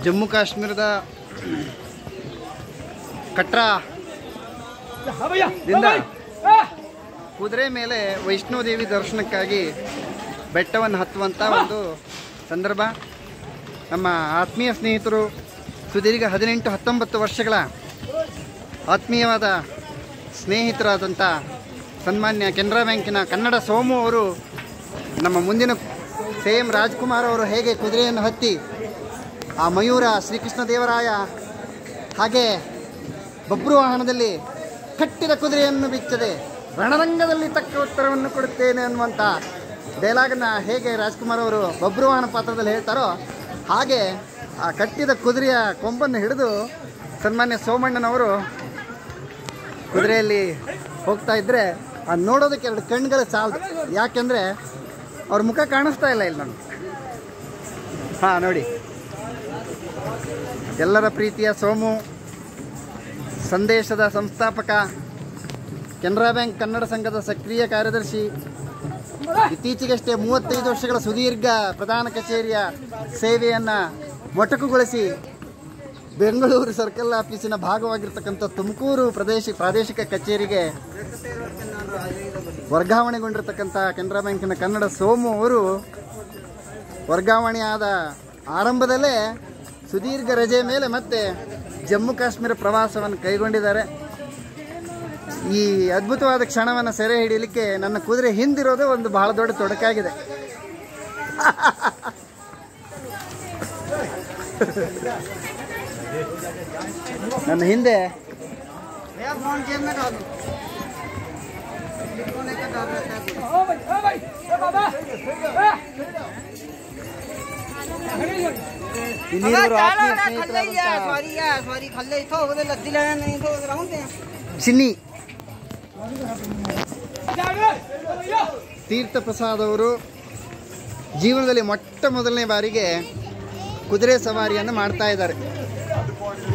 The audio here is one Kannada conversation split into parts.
ಜಮ್ಮು ಕಾಶ್ಮೀರದ ಕಟ್ರಾ ಕುದುರೆ ಮೇಲೆ ವೈಷ್ಣೋದೇವಿ ದರ್ಶನಕ್ಕಾಗಿ ಬೆಟ್ಟವನ್ನು ಹತ್ತುವಂಥ ಒಂದು ಸಂದರ್ಭ. ನಮ್ಮ ಆತ್ಮೀಯ ಸ್ನೇಹಿತರು ಸುದೀರ್ಘ 18-19 ವರ್ಷಗಳ ಆತ್ಮೀಯವಾದ ಸ್ನೇಹಿತರಾದಂಥ ಸನ್ಮಾನ್ಯ ಕೆನರಾ ಬ್ಯಾಂಕಿನ ಕನ್ನಡ ಸೋಮು ಅವರು ನಮ್ಮ ಮುಂದಿನ ಸೇಮ್ ರಾಜ್ಕುಮಾರ್ ಅವರು ಹೇಗೆ ಕುದುರೆಯನ್ನು ಹತ್ತಿ ಆ ಮಯೂರ ಶ್ರೀಕೃಷ್ಣ ದೇವರಾಯ ಹಾಗೆ ಬಬ್ರು ವಾಹನದಲ್ಲಿ ಕಟ್ಟಿದ ಕುದುರೆಯನ್ನು ಬಿಚ್ಚದೆ ರಣರಂಗದಲ್ಲಿ ತಕ್ಕ ಉತ್ತರವನ್ನು ಕೊಡುತ್ತೇನೆ ಅನ್ನುವಂಥ ಡೈಲಾಗನ್ನು ಹೇಗೆ ರಾಜ್ಕುಮಾರ್ ಅವರು ಬಬ್ರು ವಾಹನ ಪಾತ್ರದಲ್ಲಿ ಹೇಳ್ತಾರೋ ಹಾಗೆ ಆ ಕಟ್ಟಿದ ಕುದುರೆಯ ಕೊಂಬನ್ನು ಹಿಡಿದು ಸನ್ಮಾನ್ಯ ಸೋಮಣ್ಣನವರು ಕುದುರೆಯಲ್ಲಿ ಹೋಗ್ತಾ ಇದ್ದರೆ ಅದು ನೋಡೋದಕ್ಕೆ 2 ಕಣ್ಣುಗಳು ಸಾಲದು. ಯಾಕೆಂದರೆ ಅವ್ರ ಮುಖ ಕಾಣಿಸ್ತಾ ಇಲ್ಲ ಇಲ್ಲಿ ನಾನು. ಹಾಂ ನೋಡಿ, ಎಲ್ಲರ ಪ್ರೀತಿಯ ಸೋಮು, ಸಂದೇಶದ ಸಂಸ್ಥಾಪಕ, ಕೆನರಾ ಬ್ಯಾಂಕ್ ಕನ್ನಡ ಸಂಘದ ಸಕ್ರಿಯ ಕಾರ್ಯದರ್ಶಿ, ಇತ್ತೀಚೆಗಷ್ಟೇ 35 ವರ್ಷಗಳ ಸುದೀರ್ಘ ಪ್ರಧಾನ ಕಚೇರಿಯ ಸೇವೆಯನ್ನು ಮೊಟಕುಗೊಳಿಸಿ ಬೆಂಗಳೂರು ಸರ್ಕಲ್ ಆಫೀಸಿನ ಭಾಗವಾಗಿರ್ತಕ್ಕಂಥ ತುಮಕೂರು ಪ್ರಾದೇಶಿಕ ಕಚೇರಿಗೆ ವರ್ಗಾವಣೆಗೊಂಡಿರ್ತಕ್ಕಂಥ ಕೆನರಾ ಬ್ಯಾಂಕಿನ ಕನ್ನಡ ಸೋಮು ಅವರು ವರ್ಗಾವಣೆಯಾದ ಆರಂಭದಲ್ಲೇ ಸುದೀರ್ಘ ರಜೆ ಮೇಲೆ ಮತ್ತೆ ಜಮ್ಮು ಕಾಶ್ಮೀರ ಪ್ರವಾಸವನ್ನು ಕೈಗೊಂಡಿದ್ದಾರೆ. ಈ ಅದ್ಭುತವಾದ ಕ್ಷಣವನ್ನು ಸೆರೆ ಹಿಡಿಯಲಿಕ್ಕೆ ನನ್ನ ಕುದುರೆ ಹಿಂದಿರೋದೇ ಒಂದು ಬಹಳ ದೊಡ್ಡ ತೊಡಕಾಗಿದೆ. ನನ್ನ ಹಿಂದೆ ಚಿನ್ನಿ ತೀರ್ಥ ಪ್ರಸಾದ್ ಅವರು ಜೀವನದಲ್ಲಿ ಮೊಟ್ಟ ಮೊದಲನೇ ಬಾರಿಗೆ ಕುದುರೆ ಸವಾರಿಯನ್ನು ಮಾಡ್ತಾ ಇದ್ದಾರೆ.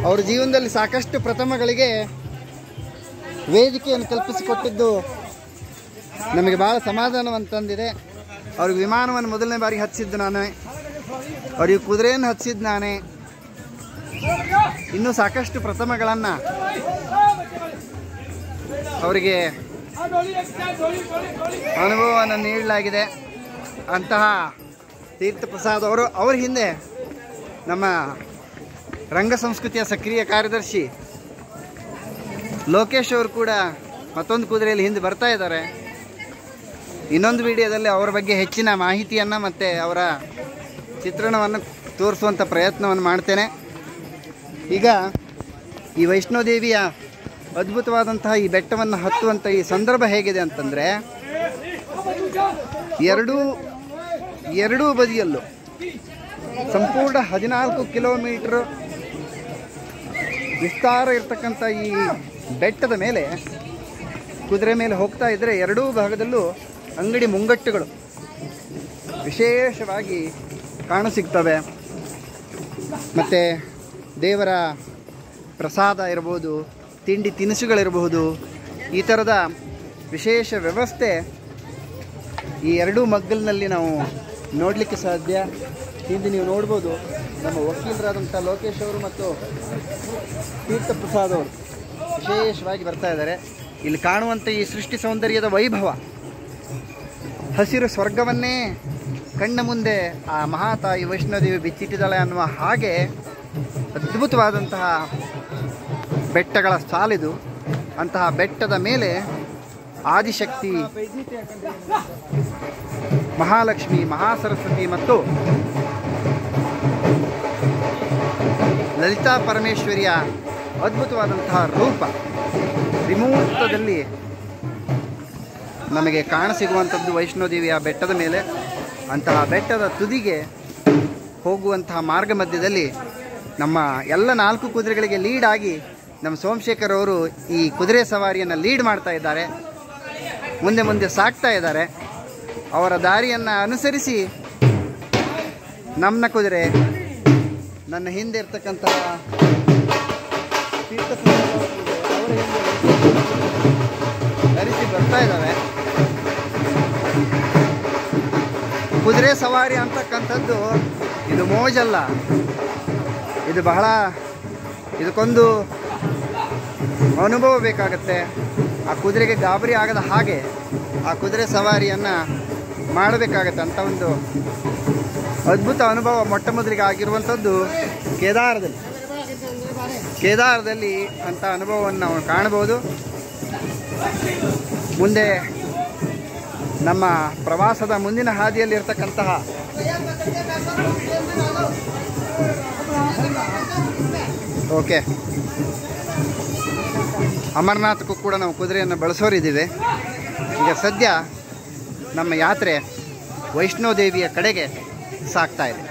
ಅವರ ಜೀವನದಲ್ಲಿ ಸಾಕಷ್ಟು ಪ್ರಥಮಗಳಿಗೆ ವೇದಿಕೆಯನ್ನು ಕಲ್ಪಿಸಿಕೊಟ್ಟಿದ್ದು ನಮಗೆ ಭಾಳ ಸಮಾಧಾನವನ್ನು ತಂದಿದೆ. ಅವ್ರಿಗೆ ವಿಮಾನವನ್ನು ಮೊದಲನೇ ಬಾರಿಗೆ ಹತ್ತಿಸಿದ್ದು ನಾನೇ, ಅವರಿಗೆ ಕುದುರೆಯನ್ನು ಹತ್ತಿಸಿದ್ದು ನಾನೇ. ಇನ್ನೂ ಸಾಕಷ್ಟು ಪ್ರಥಮಗಳನ್ನು ಅವರಿಗೆ ಅನುಭವವನ್ನು ನೀಡಲಾಗಿದೆ. ಅಂತಹ ತೀರ್ಥ ಪ್ರಸಾದ್ ಅವರು ಅವ್ರ ಹಿಂದೆ ನಮ್ಮ ರಂಗ ಸಂಸ್ಕೃತಿಯ ಸಕ್ರಿಯ ಕಾರ್ಯದರ್ಶಿ ಲೋಕೇಶ್ ಅವರು ಕೂಡ ಮತ್ತೊಂದು ಕುದುರೆಯಲ್ಲಿ ಹಿಂದೆ ಬರ್ತಾ ಇದ್ದಾರೆ. ಇನ್ನೊಂದು ವಿಡಿಯೋದಲ್ಲಿ ಅವರ ಬಗ್ಗೆ ಹೆಚ್ಚಿನ ಮಾಹಿತಿಯನ್ನು ಮತ್ತು ಅವರ ಚಿತ್ರಣವನ್ನು ತೋರಿಸುವಂಥ ಪ್ರಯತ್ನವನ್ನು ಮಾಡ್ತೇನೆ. ಈಗ ಈ ವೈಷ್ಣೋದೇವಿಯ ಅದ್ಭುತವಾದಂತಹ ಈ ಬೆಟ್ಟವನ್ನು ಹತ್ತುವಂಥ ಈ ಸಂದರ್ಭ ಹೇಗಿದೆ ಅಂತಂದರೆ, ಎರಡೂ ಬದಿಯಲ್ಲೂ ಸಂಪೂರ್ಣ 14 ಕಿಲೋಮೀಟರ್ ವಿಸ್ತಾರ ಇರ್ತಕ್ಕಂಥ ಈ ಬೆಟ್ಟದ ಮೇಲೆ ಕುದುರೆ ಮೇಲೆ ಹೋಗ್ತಾ ಇದ್ದರೆ ಎರಡೂ ಭಾಗದಲ್ಲೂ ಅಂಗಡಿ ಮುಂಗಟ್ಟುಗಳು ವಿಶೇಷವಾಗಿ ಕಾಣಸಿಗ್ತವೆ. ಮತ್ತು ದೇವರ ಪ್ರಸಾದ ಇರ್ಬೋದು, ತಿಂಡಿ ತಿನಿಸುಗಳಿರಬಹುದು, ಈ ಥರದ ವಿಶೇಷ ವ್ಯವಸ್ಥೆ ಈ ಎರಡೂ ಮಗ್ಗಲಿನಲ್ಲಿ ನಾವು ನೋಡಲಿಕ್ಕೆ ಸಾಧ್ಯ. ಹಿಂದೆ ನೀವು ನೋಡ್ಬೋದು ನಮ್ಮ ವಕೀಲರಾದಂಥ ಲೋಕೇಶ್ ಅವರು ಮತ್ತು ತೀರ್ಥ ಪ್ರಸಾದ್ ಅವರು ವಿಶೇಷವಾಗಿ ಬರ್ತಾ ಇದ್ದಾರೆ. ಇಲ್ಲಿ ಕಾಣುವಂಥ ಈ ಸೃಷ್ಟಿ ಸೌಂದರ್ಯದ ವೈಭವ, ಹಸಿರು ಸ್ವರ್ಗವನ್ನೇ ಕಣ್ಣ ಮುಂದೆ ಆ ಮಹಾತಾಯಿ ವೈಷ್ಣೋದೇವಿ ಬಿಚ್ಚಿಟ್ಟಿದ್ದಾಳೆ ಅನ್ನುವ ಹಾಗೆ ಅದ್ಭುತವಾದಂತಹ ಬೆಟ್ಟಗಳ ಸಾಲಿದು. ಅಂತಹ ಬೆಟ್ಟದ ಮೇಲೆ ಆದಿಶಕ್ತಿ, ಮಹಾಲಕ್ಷ್ಮಿ, ಮಹಾಸರಸ್ವತಿ ಮತ್ತು ಲಲಿತಾ ಪರಮೇಶ್ವರಿಯ ಅದ್ಭುತವಾದಂತಹ ರೂಪ ವಿಮೂರ್ತದಲ್ಲಿ ನಮಗೆ ಕಾಣಸಿಗುವಂಥದ್ದು ವೈಷ್ಣೋದೇವಿಯ ಬೆಟ್ಟದ ಮೇಲೆ. ಅಂತಹ ಬೆಟ್ಟದ ತುದಿಗೆ ಹೋಗುವಂತಹ ಮಾರ್ಗ ಮಧ್ಯದಲ್ಲಿ ನಮ್ಮ ಎಲ್ಲ 4 ಕುದುರೆಗಳಿಗೆ ಲೀಡ್ ಆಗಿ ನಮ್ಮ ಸೋಮಶೇಖರ್ ಅವರು ಈ ಕುದುರೆ ಸವಾರಿಯನ್ನು ಲೀಡ್ ಮಾಡ್ತಾ ಇದ್ದಾರೆ, ಮುಂದೆ ಮುಂದೆ ಸಾಕ್ತಾ ಇದ್ದಾರೆ. ಅವರ ದಾರಿಯನ್ನು ಅನುಸರಿಸಿ ನಮ್ಮ ಕುದುರೆ ನನ್ನ ಹಿಂದೆ ಇರ್ತಕ್ಕಂತಹ ಅವರ ಹಿಂದೆ ಧರಿಸಿ ಬರ್ತಾ ಇದ್ದಾವೆ. ಕುದುರೆ ಸವಾರಿ ಅಂತಕ್ಕಂಥದ್ದು ಇದು ಮೋಜಲ್ಲ, ಇದು ಬಹಳ, ಇದಕ್ಕೊಂದು ಅನುಭವ ಬೇಕಾಗತ್ತೆ. ಆ ಕುದುರೆಗೆ ಗಾಬರಿ ಆಗದ ಹಾಗೆ ಆ ಕುದುರೆ ಸವಾರಿಯನ್ನು ಮಾಡಬೇಕಾಗತ್ತೆ. ಅಂತ ಒಂದು ಅದ್ಭುತ ಅನುಭವ ಮೊಟ್ಟ ಮೊದಲಿಗೆ ಆಗಿರುವಂಥದ್ದು ಕೇದಾರದಲ್ಲಿ ಅಂಥ ಅನುಭವವನ್ನು ನಾವು ಕಾಣಬಹುದು. ಮುಂದೆ ನಮ್ಮ ಪ್ರವಾಸದ ಮುಂದಿನ ಹಾದಿಯಲ್ಲಿರ್ತಕ್ಕಂತಹ ಅಮರನಾಥಕ್ಕೂ ಕೂಡ ನಾವು ಕುದುರೆಯನ್ನು ಬಳಸೋರಿದ್ದೀವಿ. ಈಗ ಸದ್ಯ ನಮ್ಮ ಯಾತ್ರೆ ವೈಷ್ಣೋದೇವಿಯ ಕಡೆಗೆ ಸಾಗ್ತಾ ಇದೆ.